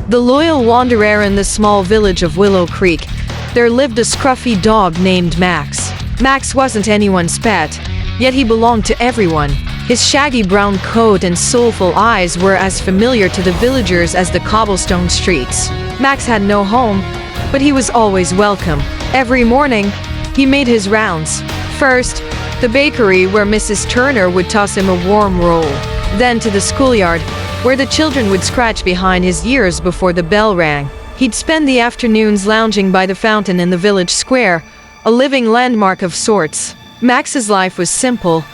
The loyal wanderer in the small village of Willow Creek, there lived a scruffy dog named Max. Max wasn't anyone's pet, yet he belonged to everyone. His shaggy brown coat and soulful eyes were as familiar to the villagers as the cobblestone streets. Max had no home, but he was always welcome. Every morning, he made his rounds. First, the bakery where Mrs. Turner would toss him a warm roll. Then to the schoolyard, where the children would scratch behind his ears before the bell rang. He'd spend the afternoons lounging by the fountain in the village square, a living landmark of sorts. Max's life was simple,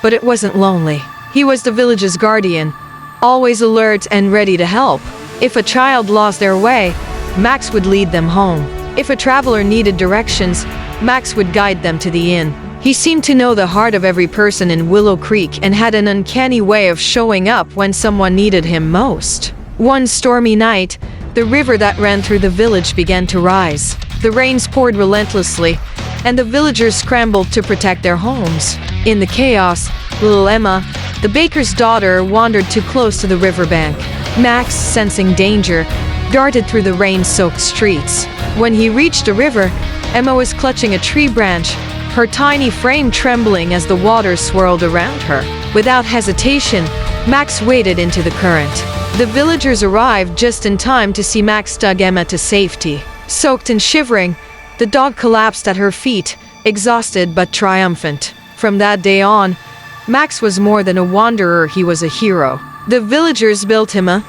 but it wasn't lonely. He was the village's guardian, always alert and ready to help. If a child lost their way, Max would lead them home. If a traveler needed directions, Max would guide them to the inn. He seemed to know the heart of every person in Willow Creek and had an uncanny way of showing up when someone needed him most. One stormy night, the river that ran through the village began to rise. The rains poured relentlessly, and the villagers scrambled to protect their homes. In the chaos, little Emma, the baker's daughter, wandered too close to the riverbank. Max, sensing danger, darted through the rain-soaked streets. When he reached the river, Emma was clutching a tree branch, her tiny frame trembling as the water swirled around her. Without hesitation, Max waded into the current. The villagers arrived just in time to see Max tug Emma to safety. Soaked and shivering, the dog collapsed at her feet, exhausted but triumphant. From that day on, Max was more than a wanderer, he was a hero. The villagers built him a